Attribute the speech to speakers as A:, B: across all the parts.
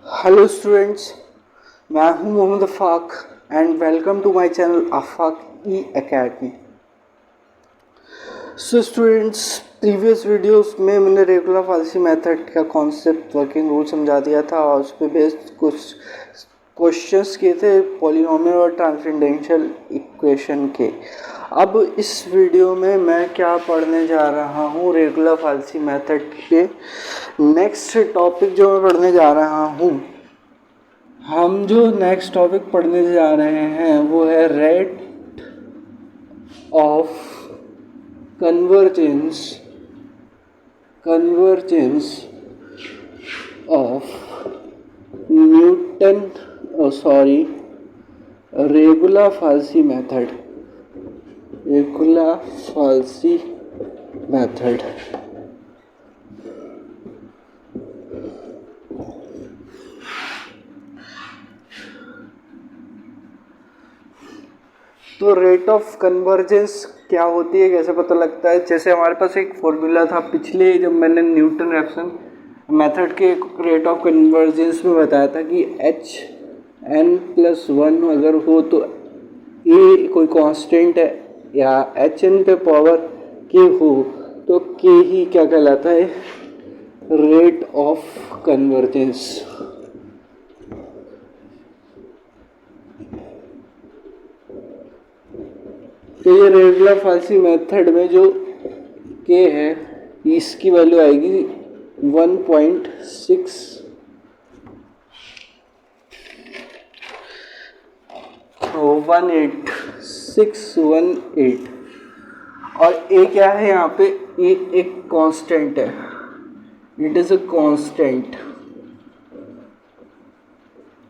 A: Hello students, मैं हूं Mohammad Afaq and welcome to my channel Afaq E academy. So students, previous videos में मैंने regula falsi method का concept, working rule समझा दिया था और उस पर बेस्ड कुछ क्वेश्चंस किए थे पॉलिनोमियल और ट्रांसेंडेंशियल इक्वेशन के। अब इस वीडियो में मैं क्या पढ़ने जा रहा हूँ, रेगुलर फाल्सी मेथड के नेक्स्ट टॉपिक जो मैं पढ़ने जा रहा हूँ, हम जो नेक्स्ट टॉपिक पढ़ने जा रहे हैं वो है rate of convergence of Newton regular falsi method. तो रेट ऑफ कन्वर्जेंस क्या होती है, कैसे पता लगता है? जैसे हमारे पास एक फॉर्मूला था पिछले, जब मैंने न्यूटन रैप्सन मेथड के रेट ऑफ कन्वर्जेंस में बताया था कि Hn+1 अगर हो तो ए कोई कांस्टेंट है या Hn पे पावर के हो तो के ही क्या कहलाता है? Rate of convergence. तो ये रेगुलर फाल्सी मेथड में जो के है इसकी वैल्यू आएगी 1.618 और ए क्या है यहाँ पे? एक कांस्टेंट है, इट इज अ कांस्टेंट।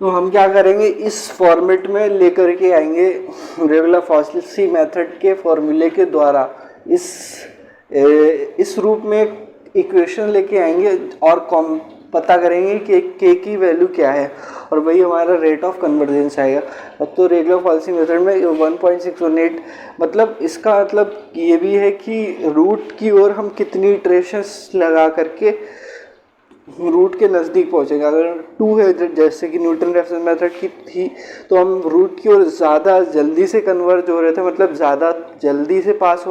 A: तो हम क्या करेंगे, इस फॉर्मेट में लेकर के आएंगे रेगुलर फाल्सी मेथड के फॉर्मूले के द्वारा इस रूप में इक्वेशन लेके आएंगे और पता करेंगे कि के की वैल्यू क्या है और वही हमारा रेट ऑफ कन्वर्जेंस आएगा। अब तो रेगुलर फाल्सी मेथड में 1.618 मतलब इसका मतलब ये भी है कि रूट की ओर हम कितनी इटरेशंस लगा करके रूट के नज़दीक पहुंचेगा। अगर 2 है जैसे कि न्यूटन रैप्सन मेथड की थी तो हम रूट की ओर ज़्यादा जल्दी से कन्वर्ज हो रहे थे, मतलब ज़्यादा जल्दी से पास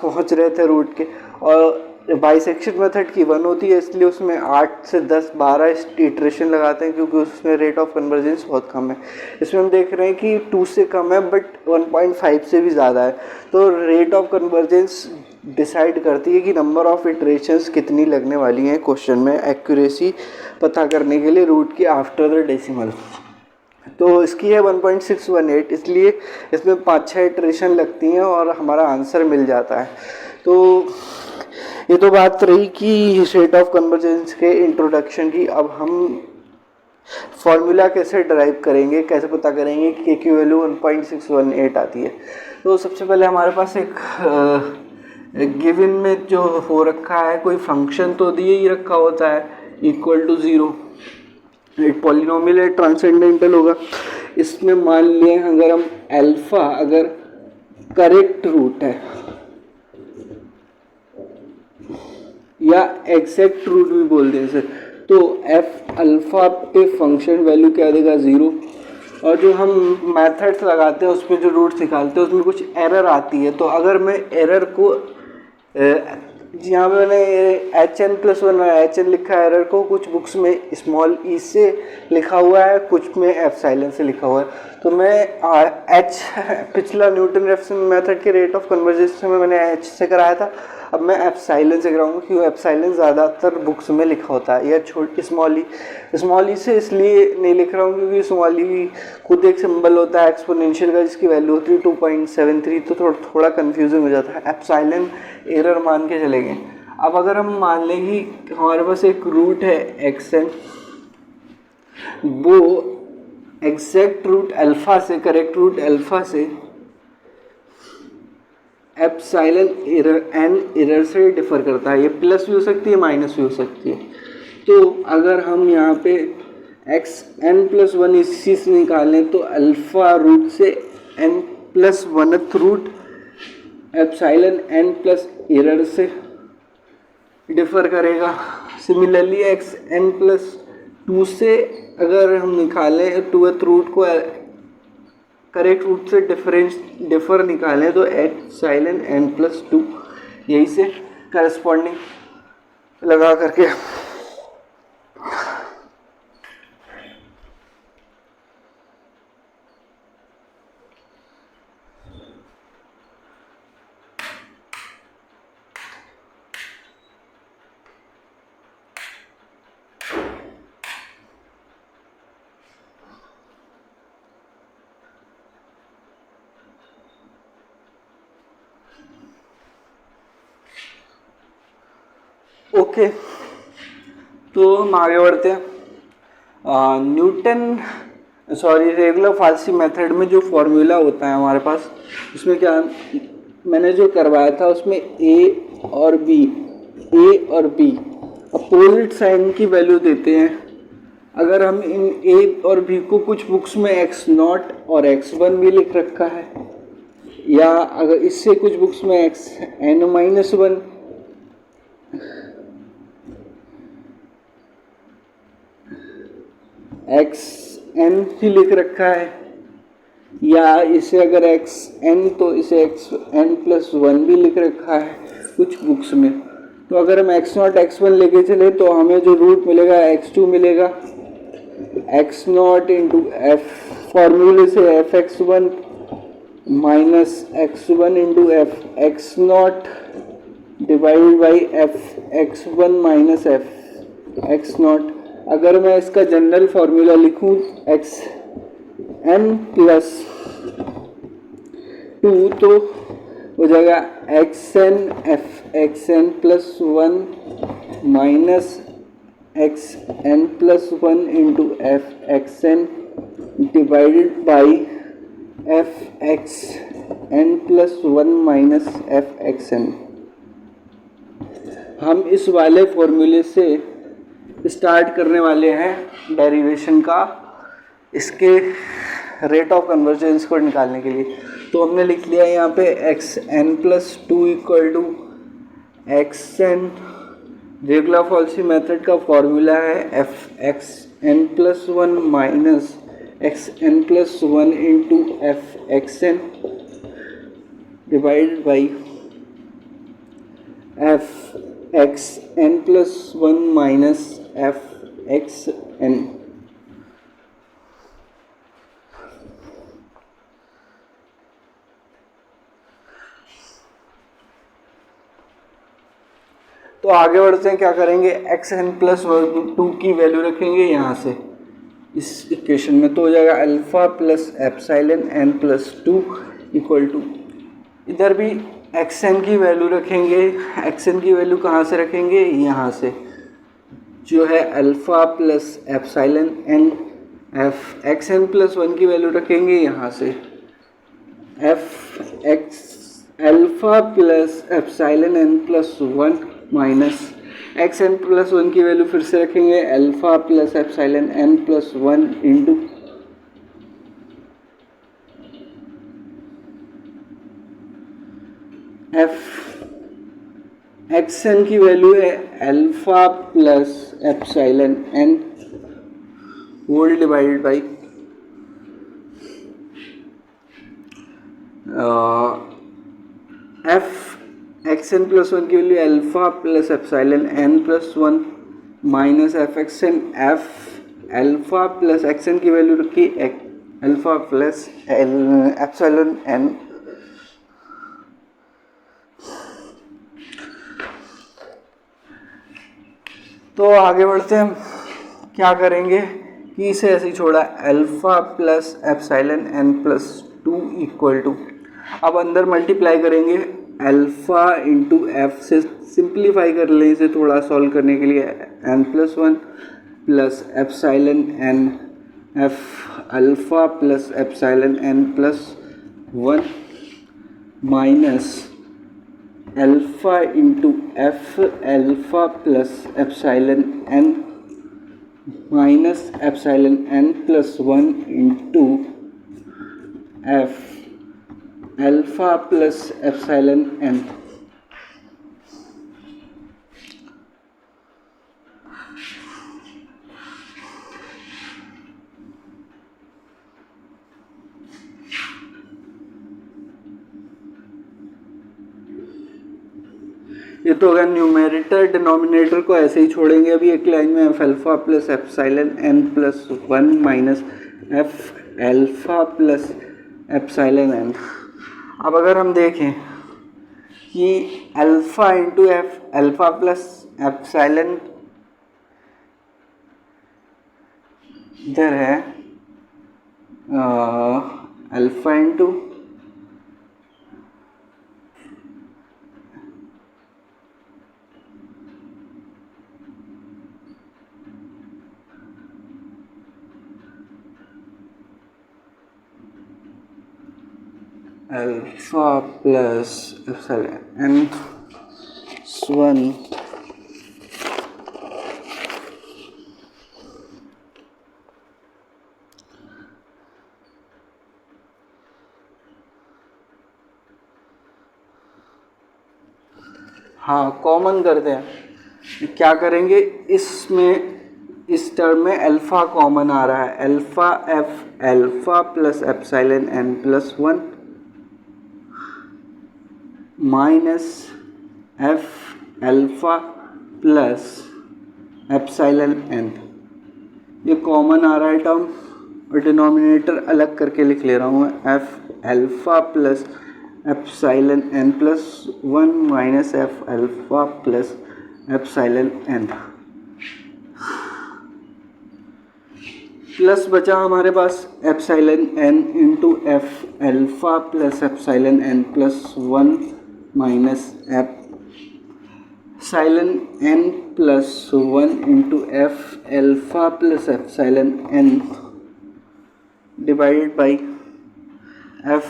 A: पहुंच रहे थे रूट के। और बाइसेक्शन मेथड की 1 होती है, इसलिए उसमें 8 से 10 12 इटरेशन लगाते हैं क्योंकि उसमें रेट ऑफ कन्वर्जेंस बहुत कम है। इसमें हम देख रहे हैं कि 2 से कम है बट 1.5 से भी ज़्यादा है। तो रेट ऑफ कन्वर्जेंस डिसाइड करती है कि नंबर ऑफ इटरेशंस कितनी लगने वाली हैं क्वेश्चन में एक्यूरेसी पता करने के लिए रूट की आफ्टर द डेसिमल। तो इसकी है 1.618, इसलिए इसमें 5-6 इटरेशन लगती हैं और हमारा आंसर मिल जाता है। तो ये तो बात रही कि रेट ऑफ कन्वर्जेंस के इंट्रोडक्शन की। अब हम फॉर्मूला कैसे ड्राइव करेंगे, कैसे पता करेंगे कि की वैल्यू 1.618 आती है। तो सबसे पहले हमारे पास एक गिवन में जो हो रखा है कोई फंक्शन तो दिए ही रखा होता है इक्वल टू 0। एक पॉलिनोमियल है, ट्रांसेंडेंटल होगा। इसमें मान लें अगर हम अल्फा अगर करेक्ट रूट है या एग्जैक्ट रूट भी बोल दें इसे, तो एफ अल्फा पे फंक्शन वैल्यू क्या देगा? 0। और जो हम मेथड्स लगाते हैं उसमें जो रूट्स निकालते हैं उसमें कुछ एरर आती है। तो अगर मैं एरर को यहाँ पे मैंने Hn+1 Hn लिखा है, एरर को कुछ बुक्स में स्मॉल ई से लिखा हुआ है, कुछ में एप्सिलॉन से लिखा हुआ है। तो मैं पिछला न्यूटन रैप्सन मेथड के रेट ऑफ कन्वर्जेंस में मैंने H से कराया था, अब मैं एप्सिलॉन से कराऊंगा क्योंकि एप्सिलॉन ज़्यादातर बुक्स में लिखा होता है। या स्मॉल ई से इसलिए नहीं लिख रहा हूँ क्योंकि स्मॉल ई खुद एक सिंबल होता है एक्सपोनेंशियल का जिसकी वैल्यू होती है 2.73, तो थोड़ा कन्फ्यूजिंग हो जाता है। एप्सिलॉन एरर मान के चलेंगे। अब अगर हम मान लें कि हमारे पास एक रूट है xn, वो एग्जैक्ट रूट अल्फा से, करेक्ट रूट अल्फा से एप्सिलॉन एरर से डिफर करता है। ये प्लस भी हो सकती है, माइनस भी हो सकती है। तो अगर हम यहाँ पे xn+1 इसी से निकालें तो अल्फा रूट से n+1th root epsilon n+ error से डिफर करेगा। Similarly x n plus two से अगर हम निकालें टूथ रूट को करेक्ट रूट से डिफर निकालें तो एप्सिलॉन एन प्लस टू, यही से करस्पॉन्डिंग लगा करके ओके। तो हम आगे बढ़ते हैं। रेगुलर फाल्सी मेथड में जो फॉर्मूला होता है हमारे पास, उसमें क्या मैंने जो करवाया था उसमें ए और बी अपोजिट साइन की वैल्यू देते हैं। अगर हम इन ए और बी को कुछ बुक्स में एक्स नॉट और एक्स वन भी लिख रखा है, या अगर इससे कुछ बुक्स में x n minus one x n ही लिख रखा है, या इसे अगर एक्स एन तो इसे एक्स एन प्लस वन भी लिख रखा है कुछ बुक्स में, तो अगर हम एक्स नॉट एक्स वन लेके चले तो हमें जो रूट मिलेगा एक्स टू मिलेगा, एक्स नॉट इंटू एफ फॉर्मूले से f x one minus x one into f x naught divide by f x one minus f x naught. अगर मैं इसका जनरल फॉर्मूला लिखूं एक्स एन प्लस टू तो हो जाएगा x n f x n plus one minus x n plus one into f x n divided by f x n plus one minus f x n. हम इस वाले फॉर्मूले से start करने वाले हैं डेरिवेशन का, इसके रेट ऑफ कन्वर्जेंस को निकालने के लिए। तो हमने लिख लिया यहाँ पे x n plus two equal to x n, regula falsi method का फॉर्मूला है f x n plus one minus x n plus one into f x n divided by f x n plus one minus f x n. तो आगे बढ़ते हैं, क्या करेंगे x n plus two की value रखेंगे यहाँ से इस इक्वेशन में, तो हो जाएगा alpha plus epsilon N plus two equal to, इधर भी एक्स एन की वैल्यू रखेंगे। एक्स एन की वैल्यू कहाँ से रखेंगे, यहाँ से जो है alpha plus epsilon n, f x n plus one की वैल्यू रखेंगे यहाँ से f x alpha plus epsilon N plus one minus x n plus one की वैल्यू फिर से रखेंगे alpha plus epsilon N plus one into f x n की value है alpha plus epsilon n whole divided by f x n plus one की value alpha plus epsilon N plus one minus f x n, f alpha plus x n की value रखी alpha plus epsilon N. तो आगे बढ़ते हैं, क्या करेंगे कि इसे ऐसे ही छोड़ा alpha plus epsilon N plus two equal to, अब अंदर मल्टीप्लाई करेंगे अल्फ़ा इंटू एफ से, सिंप्लीफाई कर लें इसे थोड़ा सॉल्व करने के लिए, n plus one plus epsilon n f alpha plus epsilon N plus one minus alpha into f alpha plus epsilon n minus epsilon N plus one into f alpha plus epsilon n. ये तो अगर numerator denominator को ऐसे ही छोड़ेंगे अभी एक line में f alpha plus epsilon n plus 1 minus f alpha plus epsilon n. अब अगर हम देखें कि alpha into f alpha plus epsilon इधर है alpha into alpha plus epsilon n 1 हाँ कॉमन करते हैं। क्या करेंगे इसमें, इस टर्म में अल्फ़ा कॉमन आ रहा है, alpha f alpha plus epsilon N plus 1 minus f alpha plus epsilon n, ये कॉमन आ रहा है टर्म और डिनोमिनेटर अलग करके लिख ले रहा हूँ मैं, f alpha plus epsilon N plus 1 minus f alpha plus epsilon N plus बचा हमारे पास epsilon N into f alpha plus epsilon N plus 1 minus epsilon N plus 1 into f alpha plus epsilon n divided by f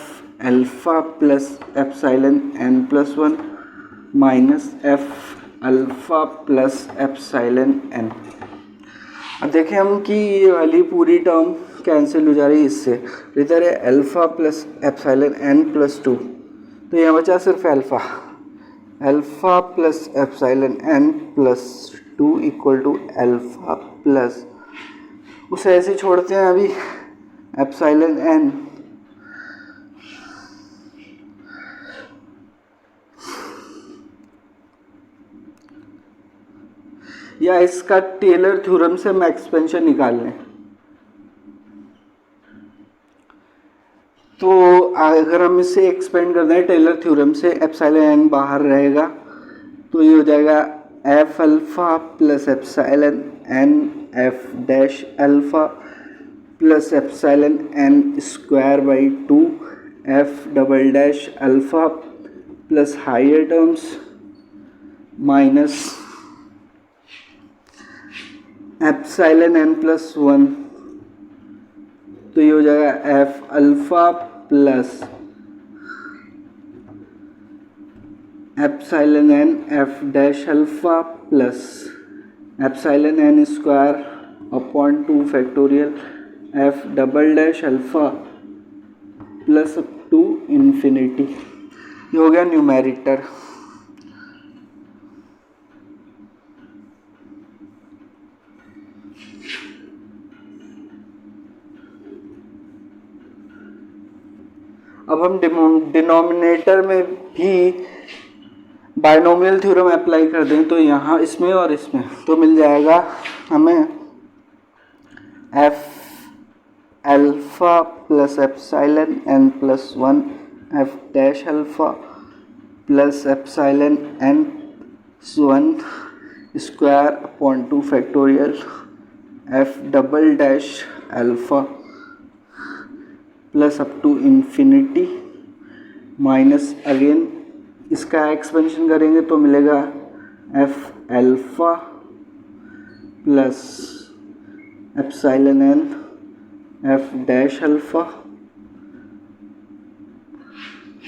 A: alpha plus epsilon N plus 1 minus f alpha plus epsilon N. अब देखें हम कि ये वाली पूरी term cancel हो जा रही है इससे, इधर है alpha plus epsilon N plus 2, तो यहाँ बचा सिर्फ alpha, alpha plus epsilon N plus 2 equal to alpha plus, उसे ऐसे छोड़ते हैं अभी एप्सिलॉन एन या इसका टेलर थ्योरम से हम एक्सपेंशन निकाल लें। तो अगर हम इसे एक्सपेंड कर दें टेलर थ्योरम से, एप्सिलॉन एन बाहर रहेगा तो ये हो जाएगा f alpha plus epsilon n f dash alpha plus epsilon n square by 2 f double dash alpha plus higher terms minus epsilon N plus 1, तो ये हो जाएगा f alpha plus epsilon n f dash alpha plus epsilon n square upon 2 factorial f double dash alpha plus up to infinity. ये हो गया numerator. अब हम denominator में भी बायनोमियल थ्योरम अप्लाई कर दें तो यहाँ इसमें और इसमें तो मिल जाएगा हमें f alpha plus epsilon N plus 1 f dash alpha plus epsilon n 1 square upon 2 factorial f double dash alpha plus up to infinity minus again इसका एक्सपेंशन करेंगे तो मिलेगा f alpha plus epsilon n f dash alpha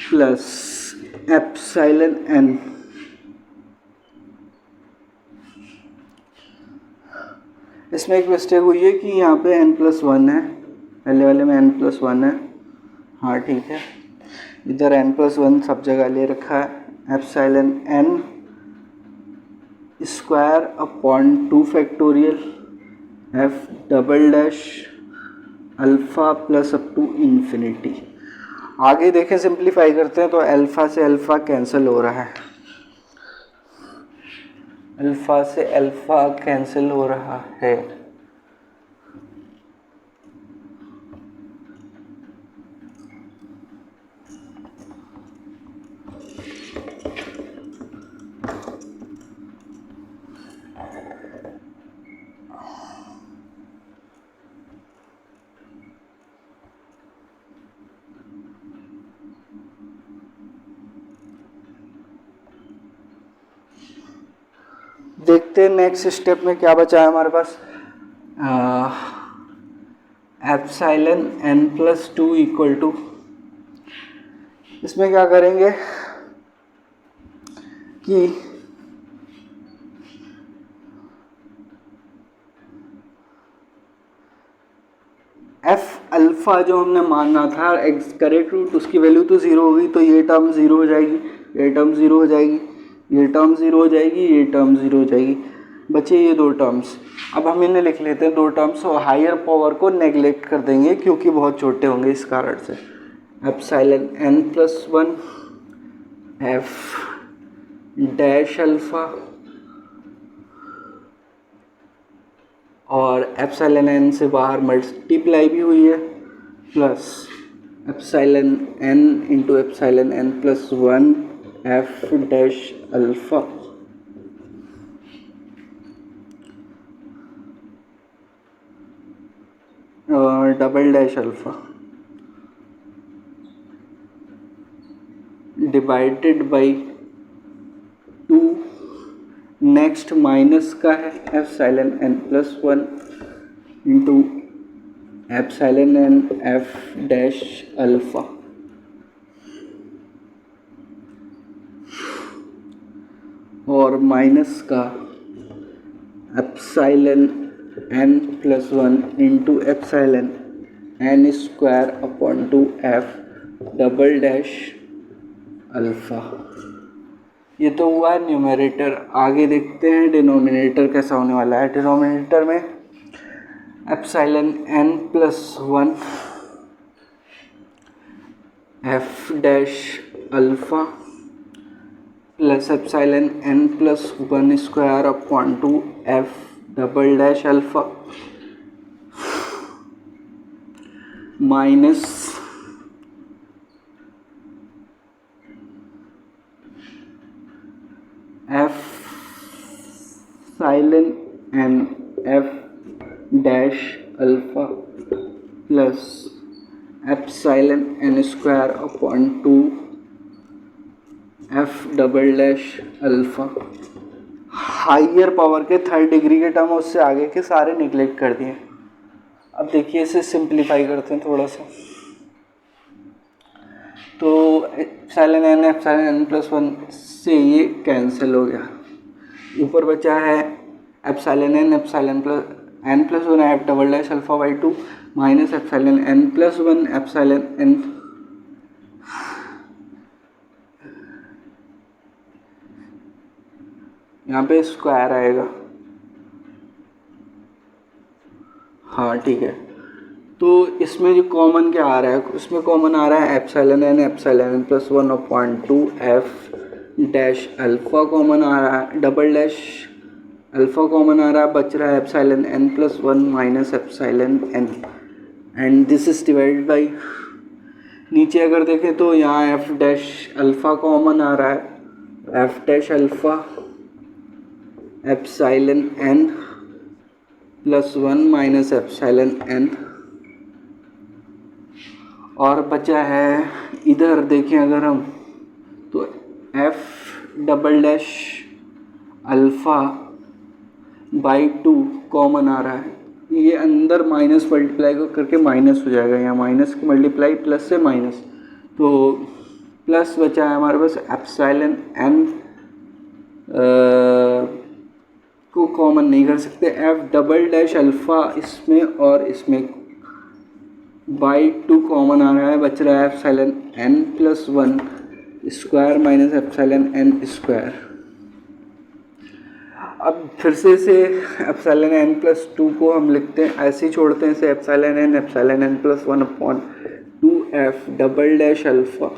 A: plus epsilon n इसमें एक mistake हुई है कि यहाँ पे n प्लस 1 है, पहले वाले में n प्लस 1 है। हाँ ठीक है, इधर n प्लस 1 सब जगह ले रखा है। Epsilon n square upon 2 factorial f double dash alpha plus up to infinity. आगे देखें सिंप्लीफाई करते हैं तो अल्फ़ा से अल्फ़ा कैंसिल हो रहा है, अल्फ़ा से अल्फ़ा कैंसिल हो रहा है। देखते हैं नेक्स्ट स्टेप में क्या बचा है हमारे पास। Epsilon n plus 2 equal to, इसमें क्या करेंगे कि एफ अल्फ़ा जो हमने माना था एक्स करेक्ट रूट, उसकी वैल्यू तो ज़ीरो होगी, तो ये टर्म ज़ीरो हो जाएगी, ये टर्म ज़ीरो हो जाएगी, ये टर्म ज़ीरो हो जाएगी, ये टर्म ज़ीरो हो जाएगी, बचे ये दो टर्म्स। अब हम इन्हें लिख लेते हैं दो टर्म्स, और हायर पावर को नेगलेक्ट कर देंगे क्योंकि बहुत छोटे होंगे इस कारण से। Epsilon N plus 1 f dash alpha और एप्सिलॉन एन से बाहर मल्टीप्लाई भी हुई है, plus epsilon N into epsilon N plus 1 f dash alpha और double dash alpha divided by 2। Next minus का है epsilon N plus 1 into epsilon n f dash alpha और माइनस का epsilon N plus 1 into epsilon n square upon 2 f double dash alpha. ये तो हुआ numerator. आगे देखते हैं डिनोमिनेटर कैसा होने वाला है। डिनोमिनेटर में epsilon N plus 1 f dash alpha plus epsilon N plus 1 square upon 2 f double dash alpha minus epsilon n f dash alpha plus epsilon n square upon 2 f double dash alpha. Higher power के third degree के term उससे आगे के सारे neglect कर दिए। अब देखिए इसे सिंप्लीफाई करते हैं थोड़ा सा, तो एप्सिलॉन एन प्लस 1 से ये कैंसिल हो गया। ऊपर बचा है epsilon N plus 1 f double dash alpha by 2 minus epsilon N plus 1 epsilon n यहाँ पे स्क्वायर आएगा, हाँ ठीक है। तो इसमें जो कॉमन क्या आ रहा है, उसमें कॉमन आ रहा है epsilon N plus 1 upon 2 f dash alpha common आ रहा है, डबल डैश अल्फ़ा कॉमन आ रहा है, बच रहा है epsilon N plus 1 minus epsilon n and this is divided by, नीचे अगर देखें तो यहाँ एफ डैश अल्फ़ा कॉमन आ रहा है, F dash alpha epsilon N plus 1 minus epsilon n, और बचा है इधर देखें अगर हम तो F double dash alpha by 2 common आ रहा है, ये अंदर माइनस मल्टीप्लाई करके माइनस हो जाएगा, यहाँ माइनस की मल्टीप्लाई प्लस से माइनस, तो प्लस बचा है हमारे पास एप्सिलॉन एन को कॉमन नहीं कर सकते, एफ डबल डैश अल्फ़ा इसमें और इसमें बाई 2 कॉमन आ रहा है, बच रहा है epsilon N plus 1 square minus epsilon n square. अब फिर से इसे एप्सिलॉन एन प्लस 2 को हम लिखते हैं, ऐसे ही छोड़ते हैं इसे epsilon N plus 1 upon 2f double dash alpha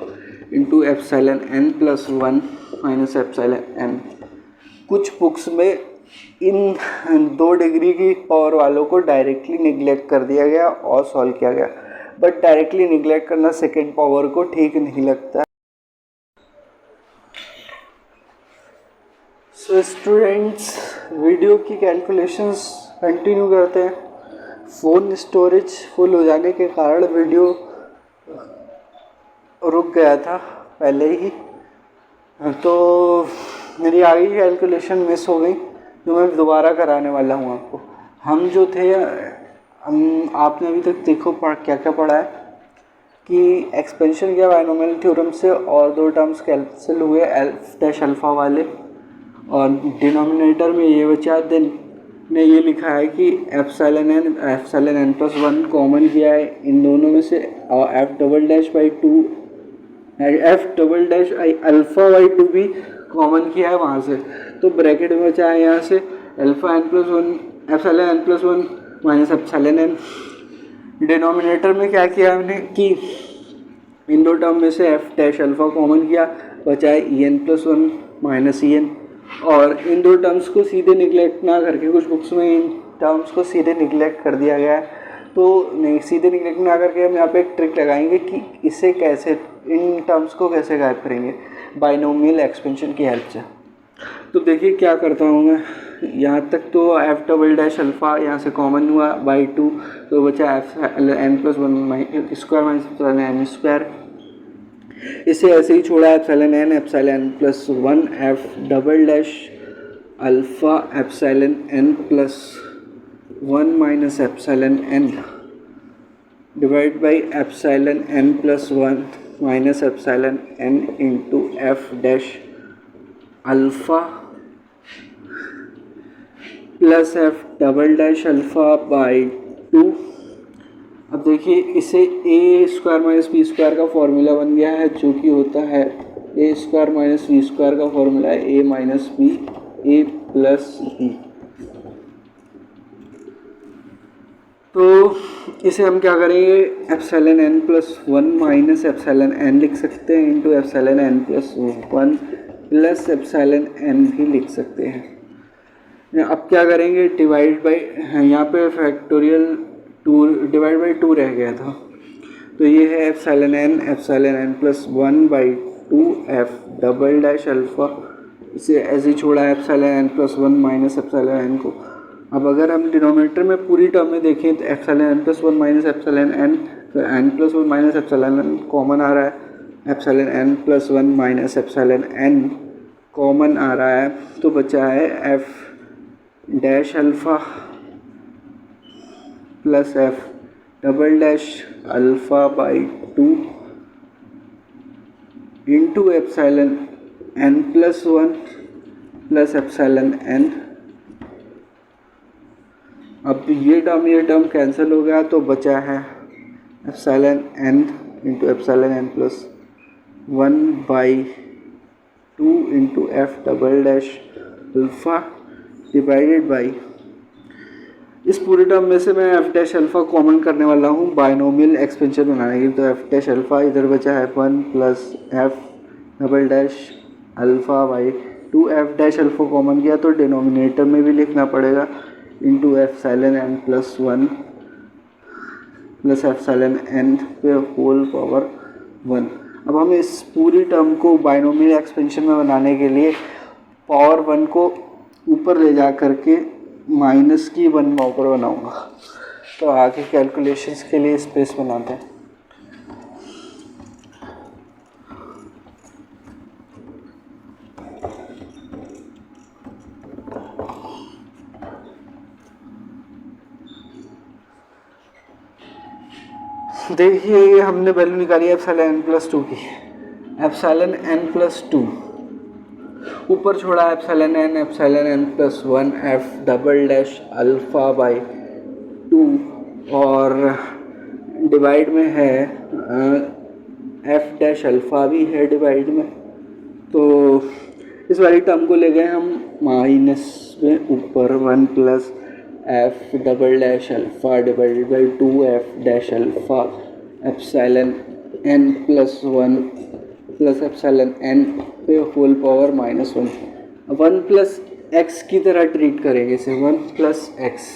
A: into epsilon N plus 1 minus epsilon n. कुछ बुक्स में इन 2 डिग्री की पावर वालों को डायरेक्टली निगलेक्ट कर दिया गया और सॉल्व किया गया, बट डायरेक्टली निगलेक्ट करना सेकेंड पावर को ठीक नहीं लगता। सो स्टूडेंट्स, वीडियो की कैलकुलेशंस कंटिन्यू करते हैं। फ़ोन स्टोरेज फुल हो जाने के कारण वीडियो रुक गया था पहले ही, तो मेरी आगे की कैलकुलेशन मिस हो गई जो मैं दोबारा कराने वाला हूँ आपको। हम जो थे आपने अभी तक देखो क्या क्या पढ़ा है कि एक्सपेंशन किया बायनोमियल थ्योरम से और 2 टर्म्स कैंसिल हुए एफ डैश अल्फ़ा वाले, और डिनोमिनेटर में ये बचा। देन ने ये लिखा है कि एप्सिलॉन एन प्लस 1 कॉमन किया है इन दोनों में से, और F double dash by 2 f double dash alpha by 2 भी कॉमन किया है वहाँ से। तो ब्रैकेट में बचा है यहाँ से alpha n plus 1 epsilon N plus 1 minus epsilon n. Denominator में क्या किया हमने कि इन 2 टर्म में से एफ डैश अल्फ़ा कॉमन किया, बचा है e n plus 1 minus e n. और इन 2 टर्म्स को सीधे निगलेक्ट ना करके, कुछ बुक्स में इन टर्म्स को सीधे निगलेक्ट कर दिया गया है, तो नहीं सीधे निगलेक्ट ना करके हम यहाँ पे एक ट्रिक लगाएंगे कि इसे कैसे, इन टर्म्स को कैसे गायब करेंगे बाइनोमियल एक्सपेंशन की हेल्प से। तो देखिए क्या करता हूँ मैं, यहाँ तक तो एफ डबल डैश अल्फ़ा यहाँ से कॉमन हुआ बाई 2, तो बचा f n plus 1 square minus n square. इसे ऐसे ही छोड़ा epsilon N plus 1 f double dash alpha epsilon N plus 1 minus epsilon n divide by epsilon N plus 1 minus epsilon N into f dash alpha plus F double dash alpha by 2। अब देखिए इसे a square minus b square का formula बन गया है, जो कि होता है a square minus b square का फॉर्मूला है a minus b a plus b. तो इसे हम क्या करेंगे, epsilon N plus 1 minus epsilon n लिख सकते हैं into epsilon N plus 1 plus epsilon n भी लिख सकते हैं। अब क्या करेंगे, डिवाइड बाई, यहाँ पे फैक्टोरियल 2 डिवाइड बाई 2 रह गया था, तो ये है epsilon N plus 1 by 2 f double dash alpha. इसे ऐसे ही छोड़ा है epsilon N plus 1 minus epsilon n को। अब अगर हम डिनोमिनेटर में पूरी टर्म में देखें तो epsilon N plus 1 minus epsilon N, तो N plus 1 minus epsilon N common आ रहा है, epsilon N plus 1 minus epsilon N common आ रहा है, तो बचा है F dash alpha plus F double dash alpha by 2 into epsilon N plus 1 plus epsilon N. अब ये टर्म कैंसिल हो गया, तो बचा है epsilon N into epsilon N plus 1 by 2 into F double dash alpha divided by, इस पूरे term में से मैं एफ डैश अल्फ़ा कॉमन करने वाला हूँ बाइनोमियल एक्सपेंशन बनाने के लिए। तो एफ डैश अल्फ़ा इधर बचा है 1 plus F double dash alpha by 2, f dash alpha common किया तो डिनोमिनेटर में भी लिखना पड़ेगा into epsilon N plus 1 plus epsilon N पे होल पावर 1। अब हम इस पूरी टर्म को बाइनोमियल एक्सपेंशन में बनाने के लिए पावर 1 को ऊपर ले जा करके माइनस की 1 ऊपर बनाऊंगा। तो आगे कैलकुलेशंस के लिए स्पेस बनाते हैं। देखिए हमने वैल्यू निकाली एप्सिलॉन एन प्लस 2 की, एप्सिलॉन एन प्लस 2 ऊपर छोड़ा epsilon N plus 1 f double dash alpha by 2, और डिवाइड में है एफ डैश अल्फ़ा भी है डिवाइड में। तो इस वाली टर्म को ले गए हम माइनस में ऊपर 1 plus F double dash alpha divided by 2 f dash alpha epsilon N plus 1 plus epsilon N पे होल पावर -1 1 प्लस एक्स की तरह ट्रीट करेंगे इसे 1 प्लस एक्स।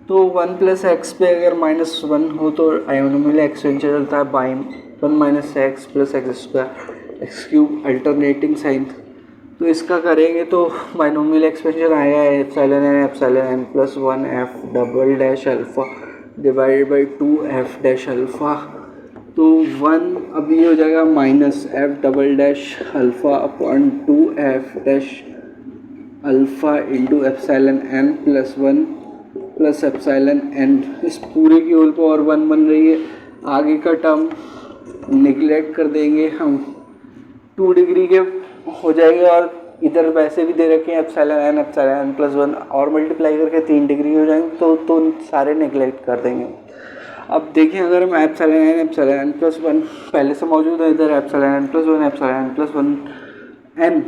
A: तो 1 प्लस एक्स पे अगर -1 हो तो बाइनोमियल एक्सपेंशन चलता है by 1 minus x plus x square x cube alternating sign. तो इसका करेंगे तो बाइनोमियल एक्सपेंशन आएगा epsilon N plus 1 f double dash alpha divided by 2 f dash alpha. तो 1 अभी हो जाएगा minus f double dash alpha upon 2 f dash alpha into epsilon N plus 1 plus epsilon n. इस पूरे की होल पावर 1 बन रही है। आगे का टर्म निगलेक्ट कर देंगे हम, 2 डिग्री के हो जाएगा और इधर वैसे भी दे रखे हैं एप्सिलॉन एन प्लस 1 और मल्टीप्लाई करके 3 डिग्री हो जाएंगे तो सारे निगलेक्ट कर देंगे। अब देखें अगर हम एप्सिलॉन एन प्लस 1 पहले से मौजूद है, इधर एप्सिलॉन एन प्लस 1 एन,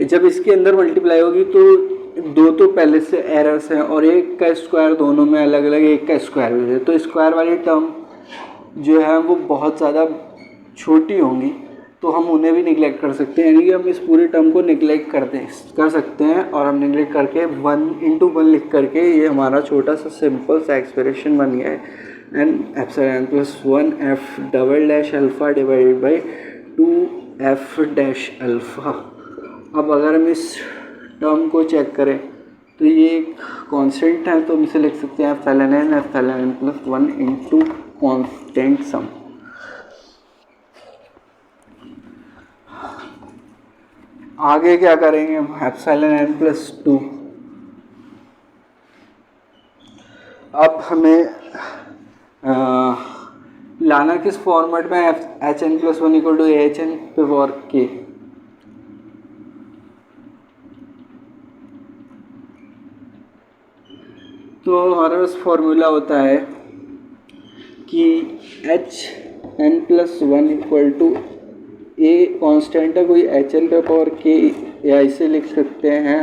A: जब इसके अंदर मल्टीप्लाई होगी तो दो तो पहले से एरर्स हैं और एक का स्क्वायर दोनों में अलग अलग एक का स्क्वायर भी है, तो स्क्वायर वाली टर्म जो है वो बहुत ज़्यादा छोटी होंगी तो हम उन्हें भी निगलेक्ट कर सकते हैं, यानी कि हम इस पूरी टर्म को निगलेक्ट कर सकते हैं और हम निगलेक्ट करके 1/1 लिख करके ये हमारा छोटा सा सिंपल सा एक्सप्रेशन बन गया है and epsilon plus 1 f double dash alpha divided by 2 f dash alpha. अब अगर हम इस टर्म को चेक करें तो ये एक कांस्टेंट है तो हम इसे लिख सकते हैं epsilon N plus 1 into constant sum. आगे क्या करेंगे हम एप्सिलॉन एन प्लस 2। अब हमें लाना किस फॉर्मेट में h n plus 1 equal to h n पे पावर के। तो हमारे पास फॉर्मूला होता है कि h n plus 1 equal to a constant है कोई एच एन पे पावर के, या इसे लिख सकते हैं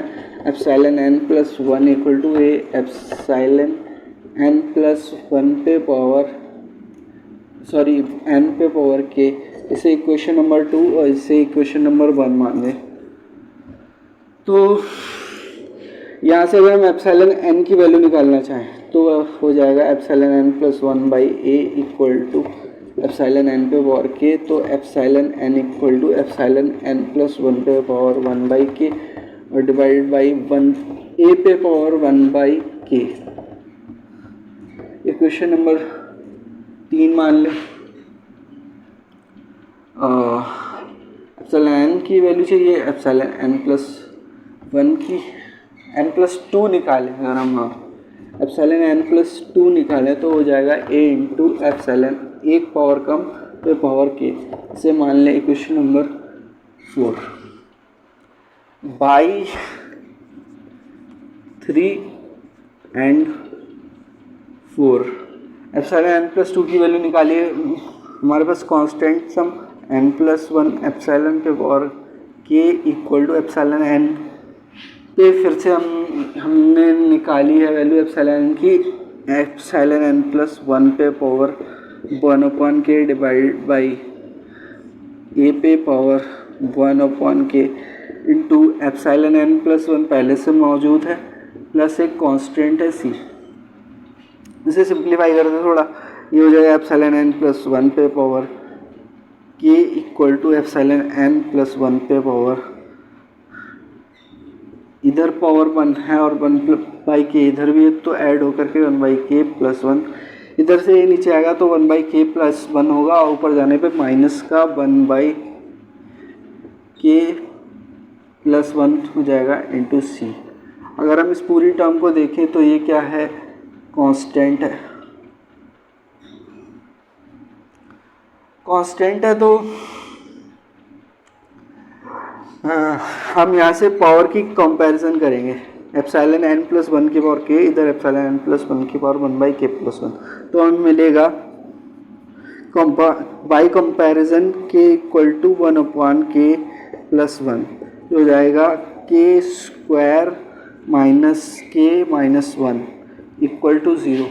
A: epsilon N plus 1 equal to a epsilon N plus 1 पे पावर एन पे पावर के। इसे इक्वेशन नंबर 2 और इसे इक्वेशन नंबर 1 मान लें। तो यहाँ से अगर हम एप्सिलॉन एन की वैल्यू निकालना चाहें तो हो जाएगा epsilon N plus 1 by a equal to epsilon N पे पावर के। तो epsilon n equal to epsilon N plus 1 पे पावर 1 बाई के और डिवाइडेड बाई 1 ए पे पावर 1 बाई के। इक्वेशन नंबर 3 मान लें। एप्सिलॉन एन की वैल्यू चाहिए एप्सिलॉन एन प्लस 1 की एन प्लस 2 निकालें। अगर हम एप्सिलॉन एन प्लस 2 निकालें तो हो जाएगा ए इंटू एप्सिलॉन एक पावर कम पे पावर के। इसे मान लें equation number 4 by 3 and 4। Epsilon N plus 2 की वैल्यू निकालिए। हमारे पास constant sum N plus 1 epsilon पे पावर के इक्वल टू एप्सिलॉन एन पे फिर से हमने निकाली है वैल्यू एप्सिलॉन की एप्सिलॉन एन प्लस 1 पे power 1 upon K divide by A पे पावर 1 अपॉन के इंटू एप्सिलॉन एन प्लस 1 पहले से मौजूद है प्लस एक कांस्टेंट है सी। इसे सिंप्लीफाई करते थोड़ा, ये हो जाएगा एप्सिलॉन एन प्लस 1 पे पावर के equal to epsilon N plus 1 पे पावर, इधर पावर 1 है और 1 बाई के इधर भी है तो ऐड होकर के 1 बाई के प्लस 1, इधर से ये नीचे आएगा तो 1 बाई के प्लस 1 होगा और ऊपर जाने पे माइनस का 1 बाई के प्लस 1 हो जाएगा इंटू सी। अगर हम इस पूरी टर्म को देखें तो ये क्या है, कांस्टेंट है। कांस्टेंट है तो हम यहाँ से पावर की कंपैरिजन करेंगे। एप्सिलॉन एन प्लस 1 की पावर के, इधर एप्सिलॉन एन प्लस 1 की पावर 1 बाई के प्लस 1, तो हमें मिलेगा बाई कंपैरिजन के इक्वल टू 1 अपॉन के प्लस 1 हो जाएगा के स्क्वायर माइनस के माइनस 1 इक्वल टू 0।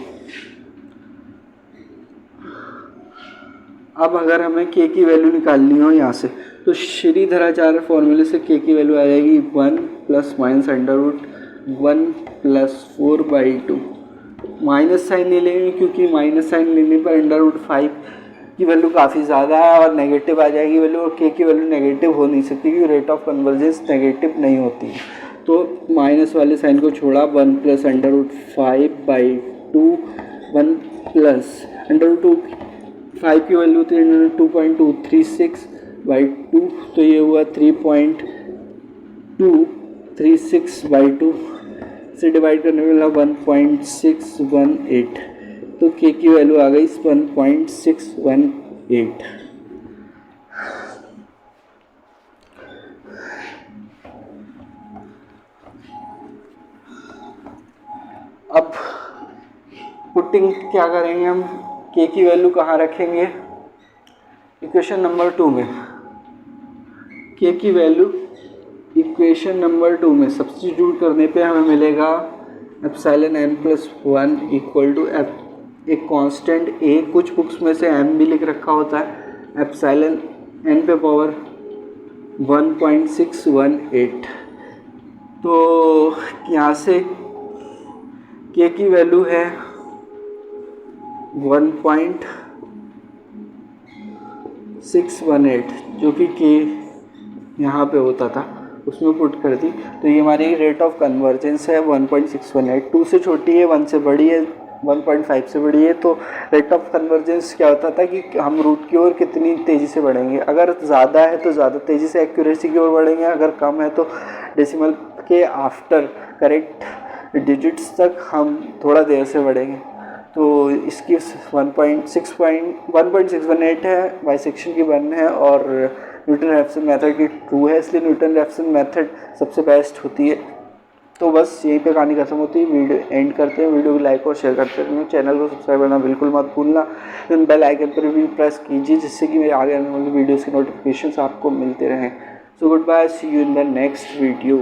A: अब अगर हमें के की वैल्यू निकालनी हो यहाँ से तो श्रीधराचार्य फॉर्मूले से के की वैल्यू आ जाएगी 1 plus minus under root 1 plus 4/2। Minus sign ले लेंगे क्योंकि माइनस साइन लेने पर अंडर रूट 5 की वैल्यू काफ़ी ज़्यादा है और नेगेटिव आ जाएगी वैल्यू, और के की वैल्यू नेगेटिव हो नहीं सकती क्योंकि रेट ऑफ कन्वर्जेंस नेगेटिव नहीं होती है। तो माइनस वाले साइन को छोड़ा 1 plus under root 5/2 1 plus under root 5 की वैल्यू थी 2.236/2, तो ये हुआ 3.236/2 से डिवाइड करने वाला 1.618, तो के की वैल्यू आ गई 1.618। अब पुटिंग क्या करेंगे हम, के की वैल्यू कहाँ रखेंगे, इक्वेशन नंबर 2 में। के की वैल्यू इक्वेशन नंबर 2 में सब्स्टिट्यूट करने पे हमें मिलेगा epsilon n plus 1 equal to एक कांस्टेंट a, कुछ बुक्स में से m भी लिख रखा होता है, एप्सिलॉन n पे पावर 1.618। तो यहाँ से k की वैल्यू है 1.618 जो कि k यहाँ पे होता था, उसमें पुट कर दी। तो ये हमारी रेट ऑफ कन्वर्जेंस है 1.618, 2 से छोटी है 1 से बड़ी है 1.5 से बड़ी है। तो रेट ऑफ कन्वर्जेंस क्या होता था कि हम रूट की ओर कितनी तेज़ी से बढ़ेंगे, अगर ज़्यादा है तो ज़्यादा तेज़ी से एक्यूरेसी की ओर बढ़ेंगे, अगर कम है तो डेसिमल के आफ्टर करेक्ट डिजिट्स तक हम थोड़ा देर से बढ़ेंगे। तो इसकी 1.618 है, बाइसेक्शन की 1 है और न्यूटन रैप्सन मेथड की 2 है, इसलिए न्यूटन रैप्सन मेथड सबसे बेस्ट होती है। तो बस यहीं पे कहानी खत्म होती है, वीडियो एंड करते हैं। वीडियो को लाइक और शेयर करते रहें, चैनल को सब्सक्राइब करना बिल्कुल मत भूलना, देन बेल आइकन पर भी प्रेस कीजिए जिससे कि मेरे आगे आने वाली वीडियोज़ के नोटिफिकेशंस आपको मिलते रहें। So good bye, see you in the next video.